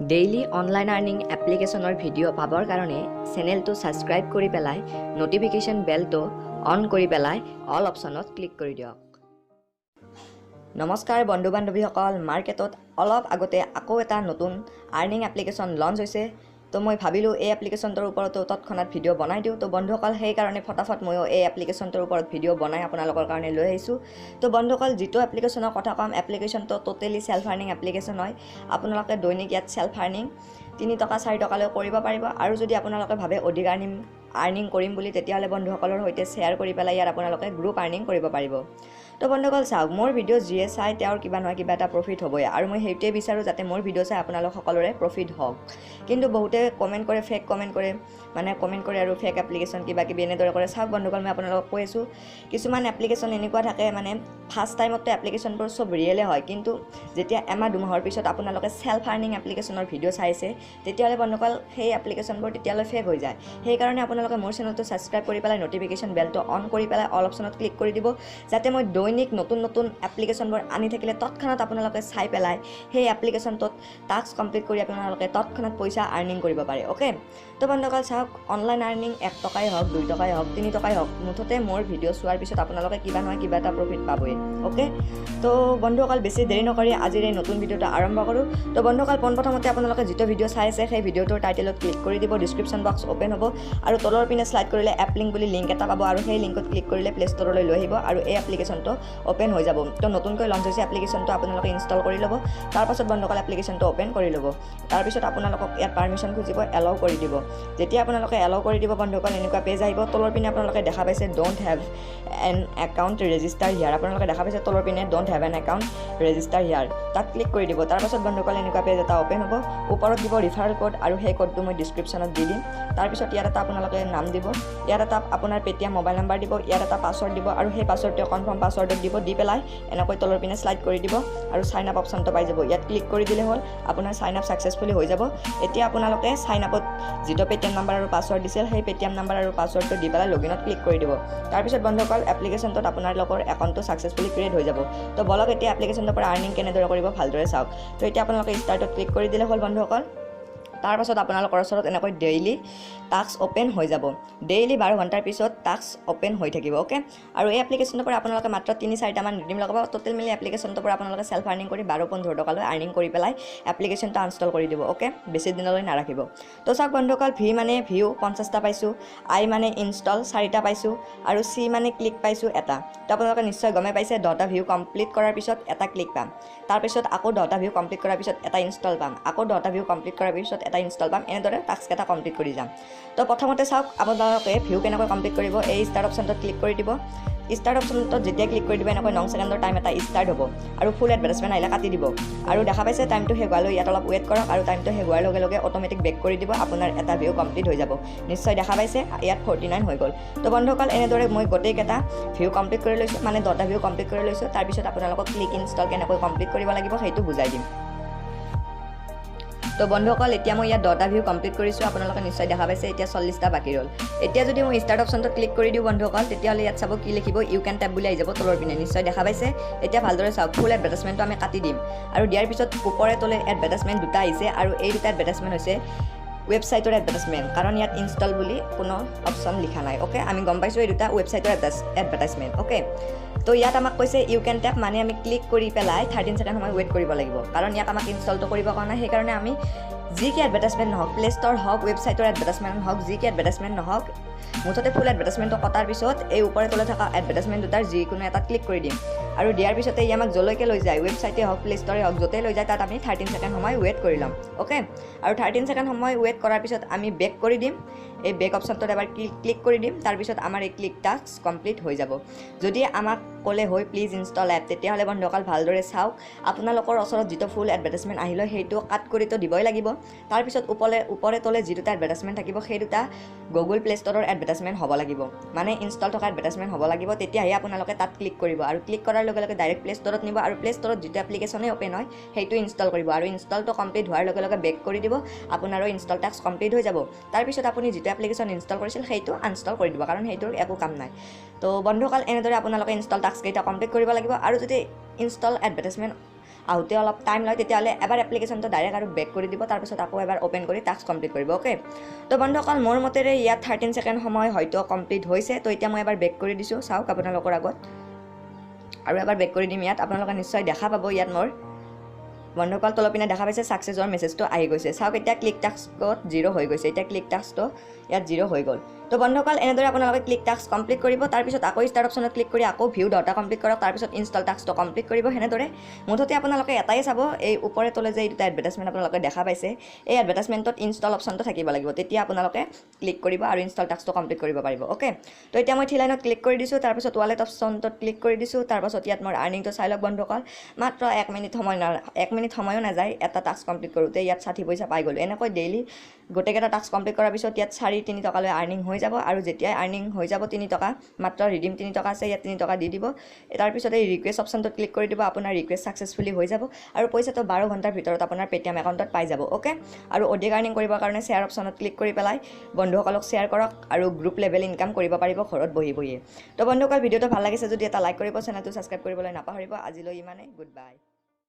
Daily online earning এপ্লিকেশ্যনৰ video' পাবৰ কাৰণে চেনেলটো ছাবস্ক্ৰাইব কৰি পেলাই ন'টিফিকেশ্যন বেলটো অন কৰি পেলাই অল অপশ্যনত ক্লিক কৰি দিয়ক। নমস্কাৰ বন্ধু বান্ধৱীসকল, মাৰ্কেটত অলপ আগতে আকৌ এটা নতুন আৰ্নিং এপ্লিকেশ্যন লঞ্চ হৈছে। তো মই ভাবিলোঁ এই এপ্লিকেশ্যনটোৰ ওপৰতো তৎক্ষণাত ভিডিঅ' বনাই দিওঁ। তো বন্ধুসকল সেইকাৰণে ফটাফট ময়ো এই এপ্লিকেশ্যনটোৰ ওপৰত ভিডিঅ' বনাই আপোনালোকৰ কাৰণে লৈ আহিছোঁ। তো বন্ধুসকল যিটো এপ্লিকেশ্যনৰ কথা ক'ম, এপ্লিকেশ্যনটো টোটেলি চেল্ফ আৰ্নিং এপ্লিকেশ্যন হয়। আপোনালোকে দৈনিক ইয়াত চেল্ফ আৰ্নিং 3 টকা 4 টকালৈ কৰিব পাৰিব। আৰু যদি আপোনালোকে ভাবে অধিক আৰ্নিং কৰিম বুলি, তেতিয়াহ'লে বন্ধুসকলৰ সৈতে শ্বেয়াৰ কৰি পেলাই ইয়াত আপোনালোকে গ্ৰুপ আৰ্নিং কৰিব পাৰিব। তো বন্ধুসকল চাওক, মোৰ ভিডিঅ' যিয়ে চাই তেওঁৰ কিবা নহয় কিবা এটা প্ৰফিট হ'বই, আৰু মই সেইটোৱে বিচাৰোঁ যাতে মোৰ ভিডিঅ' চাই আপোনালোক সকলোৰে প্ৰফিট হওক। কিন্তু বহুতে কমেণ্ট কৰে, ফেক কমেণ্ট কৰে আৰু ফেক এপ্লিকেশ্যন কিবা কিবি এনেদৰে কৰে। চাওক বন্ধুসকল, মই আপোনালোকক কৈ আছোঁ, কিছুমান এপ্লিকেশ্যন এনেকুৱা থাকে ফাৰ্ষ্ট টাইমতে এপ্লিকেশ্যনবোৰ চব ৰিয়েলে হয়, কিন্তু যেতিয়া এমাহ দুমাহৰ পিছত আপোনালোকে চেল্ফ আৰ্নিং এপ্লিকেশ্যনৰ ভিডিঅ' চাইছে, তেতিয়াহ'লে বন্ধুসকল সেই এপ্লিকেশ্যনবোৰ তেতিয়ালৈ ফেক হৈ যায়। সেইকাৰণে আপোনালোকে মোৰ চেনেলটো ছাবস্ক্ৰাইব কৰি পেলাই ন'টিফিকেশ্যন বেলটো অন কৰি পেলাই অল অপশ্যনত ক্লিক কৰি দিব, যাতে মই দৈনিক নতুন এপ্লিকেশ্যনবোৰ আনি থাকিলে তৎক্ষণাত আপোনালোকে চাই পেলাই সেই এপ্লিকেশ্যনটোত টাস্ক কমপ্লিট কৰি আপোনালোকে তৎক্ষণাত পইচা আৰ্নিং কৰিব পাৰে। অ'কে, তো বন্ধুসকল চাওক, অনলাইন আৰ্নিং 1 টকাই হওক, 2 টকাই হওক, 3 টকাই হওক, মুঠতে মোৰ ভিডিঅ' চোৱাৰ পিছত আপোনালোকে কিবা নহয় কিবা এটা প্ৰফিট পাবই। অ'কে, তো বন্ধুসকল বেছি দেৰি নকৰি আজিৰ এই নতুন ভিডিঅ'টো আৰম্ভ কৰোঁ। তো বন্ধুসকল পোনপ্ৰথমতে আপোনালোকে যিটো ভিডিঅ' চাই আছে সেই ভিডিঅ'টোৰ টাইটেলত ক্লিক কৰি দিব, ডিছক্ৰিপশ্যন বক্স অ'পেন হ'ব আৰু তলৰ পিনে শ্লাইড কৰিলে এপ লিংক বুলি লিংক এটা পাব, আৰু সেই লিংকত ক্লিক কৰিলে প্লে ষ্ট'ৰলৈ লৈ আহিব আৰু এই এপ্লিকেশ্যনটো অ'পেন হৈ যাব। তো নতুনকৈ লঞ্চ হৈছে এপ্লিকেশ্যনটো, আপোনালোকে ইনষ্টল কৰি ল'ব। তাৰপাছত বন্ধুসকল এপ্লিকেশ্যনটো অ'পেন কৰি ল'ব। তাৰপিছত আপোনালোকক ইয়াত পাৰ্মিশ্যন খুজিব, এলাউ কৰি দিব। যেতিয়া আপোনালোকে এলাউ কৰি দিব বন্ধুসকল, এনেকুৱা পেজ আহিব। তলৰ পিনে আপোনালোকে দেখা পাইছে don't have an account register here, আপোনালোকে দেখা পাইছে তলৰ পিনে don't have an account register here, তাত ক্লিক কৰি দিব। তাৰপাছত বন্ধুসকল এনেকুৱা পেজ এটা অ'পেন হ'ব। ওপৰত দিব ৰিফাৰেল কোড, আৰু সেই কোডটো মই ডিছক্ৰিপশ্যনত দি দিম। তাৰপিছত ইয়াত এটা আপোনালোকে নাম দিব, ইয়াত এটা আপোনাৰ পে'টিএম মোবাইল নাম্বাৰ দিব, ইয়াত এটা পাছৱৰ্ড দিব, আৰু সেই পাছৱৰ্ডটো কনফাৰ্ম পাছৱৰ্ডত দিব। দি পেলাই এনেকৈ তলৰ পিনে শ্লাইড কৰি দিব আৰু চাইন আপ অপশ্যনটো পাই যাব। ইয়াত ক্লিক কৰি দিলে হ'ল, আপোনাৰ চাইন আপ ছাকচেছফুলি হৈ যাব। এতিয়া আপোনালোকে চাইন আপত যিটো পে'টিএম নাম্বাৰ আৰু পাছৱৰ্ড দিছিল, সেই পে'টিএম নাম্বাৰ আৰু পাছৱৰ্ডটো দি পেলাই লগইনত ক্লিক কৰি দিব। তাৰপিছত বন্ধুসকল এপ্লিকেশ্যনটোত আপোনালোকৰ একাউণ্টটো ছাকচেছফুলি ক্ৰিয়েট হৈ যাব। তো বলক এতিয়া এপ্লিকেশ্যনটোৰ পৰা আৰ্নিং কেনেদৰে কৰিব ভালদৰে চাওক। তো এতিয়া আপোনালোকে ষ্টাৰ্টত ক্লিক কৰি দিলে হ'ল বন্ধুসকল। তাৰপাছত আপোনালোকৰ ওচৰত এনেকৈ ডেইলি টাস্ক অ'পেন হৈ যাব। ডেইলি 12 ঘণ্টাৰ পিছত টাস্ক অ'পেন হৈ থাকিব। অ'কে, আৰু এই এপ্লিকেশ্যনৰ পৰা আপোনালোকে মাত্ৰ 3-4টামান ৰিডিম লগাব। টোটেল মিলি এপ্লিকেশ্যনটোৰ পৰা আপোনালোকে চেল্ফ আৰ্নিং কৰি 12-15 টকালৈ আৰ্নিং কৰি পেলাই এপ্লিকেশ্যনটো আনষ্টল কৰি দিব। অ'কে, বেছি দিনলৈ নাৰাখিব। তো চাওক বন্ধুসকল, ভি মানে ভিউ 50টা পাইছোঁ, আই মানে ইনষ্টল 4টা পাইছোঁ, আৰু চি মানে ক্লিক পাইছোঁ 1টা। তো আপোনালোকে নিশ্চয় গমে পাইছে 10টা ভিউ কমপ্লিট কৰাৰ পিছত 1টা ক্লিক পাম, তাৰপিছত আকৌ 10টা ভিউ কমপ্লিট কৰাৰ পিছত 1টা ইনষ্টল পাম, আকৌ 10টা ভিউ কমপ্লিট কৰাৰ পিছত 1টা ইনষ্টল পাম। এনেদৰে টাস্ককেইটা কমপ্লিট কৰি যাম। তো প্ৰথমতে চাওক আপোনালোকে ভিউ কেনেকৈ কমপ্লিট কৰিব। এই ষ্টাৰ্ট অপশ্যনটোত ক্লিক কৰি দিব। ষ্টাৰ্ট অপশ্যনটোত যেতিয়া ক্লিক কৰি দিব, এনেকৈ 9 ছেকেণ্ডৰ টাইম এটা ষ্টাৰ্ট হ'ব, আৰু ফুল এডভাৰ্টাইজমেণ্ট আহিলে কাটি দিব। আৰু দেখা পাইছে টাইমটো শেষ হোৱালৈ ইয়াত অলপ ৱেইট কৰক, আৰু টাইমটো শেষ হোৱাৰ লগে লগে অট'মেটিক বেক কৰি দিব। আপোনাৰ এটা ভিউ কমপ্লিট হৈ যাব। নিশ্চয় দেখা পাইছে ইয়াত 49 হৈ গ'ল। তো বন্ধুসকল এনেদৰে মই গোটেইকেইটা ভিউ কমপ্লিট কৰি লৈছোঁ, মানে 10টা ভিউ কমপ্লিট কৰি লৈছোঁ। তাৰপিছত আপোনালোকক ক্লিক ইনষ্টল কেনেকৈ কমপ্লিট কৰিব লাগিব সেইটো বুজাই দিম। তো বন্ধুসকল এতিয়া মই ইয়াত 10টা ভিউ কমপ্লিট কৰিছোঁ, আপোনালোকে নিশ্চয় দেখা পাইছে এতিয়া 40টা বাকী ৰ'ল। এতিয়া যদি মই ষ্টাৰ্ট অপশ্যনটোত ক্লিক কৰি দিওঁ বন্ধুসকল, তেতিয়াহ'লে ইয়াত চাব কি লিখিব, ইউ কেন টেপ বুলি আহি যাব তলৰ পিনে। নিশ্চয় দেখা পাইছে। এতিয়া ভালদৰে চাওক, ফুল এডভাৰ্টাইজমেণ্টটো আমি কাটি দিম, আৰু দিয়াৰ পিছত ওপৰে তলে এডভাৰ্টাইজমেণ্ট 2টা আহিছে, আৰু এই 2টা এডভাৰ্টাইজমেণ্ট হৈছে ৱেবছাইটৰ এডভাৰ্টাইজমেণ্ট, কাৰণ ইয়াত ইনষ্টল বুলি কোনো অপশ্যন লিখা নাই। অ'কে, আমি গম পাইছোঁ এই 2টা ৱেবছাইটৰ এডভাৰ্টাইজমেণ্ট। অ'কে, তো ইয়াত আমাক কৈছে ইউ কেন টেপ, মানে আমি ক্লিক কৰি পেলাই 13 ছেকেণ্ড সময় ৱেইট কৰিব লাগিব, কাৰণ ইয়াত আমাক ইনষ্টলটো কৰিব পৰা নাই। সেইকাৰণে আমি যি কি এডভাৰ্টাইজমেণ্ট নহওক, প্লে ষ্ট'ৰ হওক, ৱেবছাইটৰ এডভাৰ্টাইজমেণ্ট হওক, যি কি এডভাৰ্টাইজমেণ্ট নহওক, মুঠতে ফুল এডভাৰ্টাইজমেণ্টটো কটাৰ পিছত এই ওপৰে তলে থকা এডভাৰ্টাইজমেণ্ট 2টাৰ যিকোনো এটাত ক্লিক কৰি দিম, আৰু দিয়াৰ পিছতে ই আমাক যলৈকে লৈ যায়, ৱেবছাইটে হওক, প্লে ষ্ট'ৰে হওক, য'তেই লৈ যায় তাত আমি 13 ছেকেণ্ড সময় ৱেইট কৰি ল'ম। অ'কে, আৰু 13 ছেকেণ্ড সময় ৱেইট কৰাৰ পিছত আমি বেক কৰি দিম। এই বেক অপশ্যনটোত এবাৰ ক্লিক কৰি দিম। তাৰপিছত আমাৰ এই ক্লিক টাস্ক কমপ্লিট হৈ যাব। যদি আমাক ক'লে হয় প্লিজ ইনষ্টল এপ, তেতিয়াহ'লে বন্ধুসকল ভালদৰে চাওক, আপোনালোকৰ ওচৰত যিটো ফুল এডভাৰ্টাইজমেণ্ট আহিলে সেইটো কাট কৰিতো দিবই লাগিব। তাৰপিছত ওপৰে তলে যি 2টা এডভাৰ্টাইজমেণ্ট থাকিব, সেই 2টা গুগল প্লে ষ্ট'ৰৰ এডভাৰ্টাইজমেণ্ট হ'ব লাগিব, মানে ইনষ্টল থকা এডভাৰ্টাইজমেণ্ট হ'ব লাগিব। তেতিয়াহে আপোনালোকে তাত ক্লিক কৰিব, আৰু ক্লিক কৰাৰ লগে লগে ডাইৰেক্ট প্লে ষ্ট'ৰত নিব, আৰু প্লে ষ্ট'ৰত যিটো এপ্লিকেশ্যনেই অ'পেন হয় সেইটো ইনষ্টল কৰিব, আৰু ইনষ্টলটো কমপ্লিট হোৱাৰ লগে লগে বেক কৰি দিব। আপোনাৰো ইনষ্টল টাস্ক কমপ্লিট হৈ যাব। তাৰপিছত আপুনি যিটো এপ্লিকেশ্যন ইনষ্টল কৰিছিল সেইটো আনষ্টল কৰি দিব, কাৰণ সেইটোৰ একো কাম নাই। তো বন্ধুসকল এনেদৰে আপোনালোকে ইনষ্টল টাস্ককেইটা কমপ্লিট কৰিব লাগিব। আৰু যদি ইনষ্টল এডভাৰ্টাইজমেণ্ট আহোঁতে অলপ টাইম লয় তেতিয়াহ'লে এবাৰ এপ্লিকেশ্যনটো ডাইৰেক্ট আৰু বেক কৰি দিব তাৰপিছত আকৌ এবাৰ অ'পেন কৰি টাস্ক কমপ্লিট কৰিব অ'কে তো বন্ধুসকল মোৰ মতেৰে ইয়াত 13 ছেকেণ্ড সময় হয়তো কমপ্লিট হৈছে তো এতিয়া মই এবাৰ বেক কৰি দিছোঁ চাওক আপোনালোকৰ আগত আৰু এবাৰ বেক কৰি দিম ইয়াত আপোনালোকে নিশ্চয় দেখা পাব ইয়াত মোৰ বন্ধুসকল তলপিনে দেখা পাইছে ছাকচেছৰ মেছেজটো আহি গৈছে চাওক এতিয়া ক্লিক টাস্কত 0 হৈ গৈছে এতিয়া ক্লিক টাস্কটো ইয়াত 0 হৈ গ'ল তো বন্ধুসকল এনেদৰে আপোনালোকে ক্লিক টাস্ক কমপ্লিট কৰিব তাৰপিছত আকৌ ষ্টাৰ্ট অপশ্যনত ক্লিক কৰি আকৌ ভিউ ডাটা কমপ্লিট কৰক তাৰপিছত ইনষ্টল টাস্কটো কমপ্লিট কৰিব সেনেদৰে মুঠতে আপোনালোকে এটাই চাব এই ওপৰে তলে যে এই দুটা এডভাৰটাইজমেণ্ট আপোনালোকে দেখা পাইছে এই এডভাৰটাইজমেণ্টত ইনষ্টল অপশ্যনটো থাকিব লাগিব তেতিয়া আপোনালোকে ক্লিক কৰিব আৰু ইনষ্টল টাস্কটো কমপ্লিট কৰিব পাৰিব অ'কে তো এতিয়া মই থ্ৰী লাইনত ক্লিক কৰি দিছোঁ তাৰপিছত ৱালেট অপশ্যনটোত ক্লিক কৰি দিছোঁ তাৰপাছত ইয়াত মোৰ আৰ্নিংটো চাই লওক বন্ধুসকল মাত্ৰ 1 মিনিট সময়ো নাযায় এটা টাস্ক কমপ্লিট কৰোঁতে ইয়াত 60 পইচা পাই গ'লোঁ এনেকৈ ডেইলি গোটেইকেইটা টাস্ক কমপ্লিট কৰাৰ পিছত ইয়াত 4-3 টকালৈ আৰ্নিং হৈ যাব আৰু যেতিয়াই আৰ্নিং হৈ যাব 3 টকা মাত্ৰ ৰিডিম 3 টকা আছে ইয়াত 3 টকা দি দিব তাৰপিছত এই ৰিকুৱেষ্ট অপশ্যনটোত ক্লিক কৰি দিব আপোনাৰ ৰিকুৱেষ্ট ছাকচেছফুলি হৈ যাব আৰু পইচাটো 12 ঘণ্টাৰ ভিতৰত আপোনাৰ পেটিএম একাউণ্টত পাই যাব অ'কে আৰু অধিক আৰ্নিং কৰিবৰ কাৰণে শ্বেয়াৰ অপশ্যনত ক্লিক কৰি পেলাই বন্ধুসকলক শ্বেয়াৰ কৰক আৰু গ্ৰুপ লেভেল ইনকাম কৰিব পাৰিব ঘৰত বহিয়ে তো বন্ধুসকল ভিডিঅ'টো ভাল লাগিছে যদি এটা লাইক কৰিব চেনেলটো ছাবস্ক্ৰাইব কৰিবলৈ নাপাহৰিব আজিলৈ ইমানে গুড বাই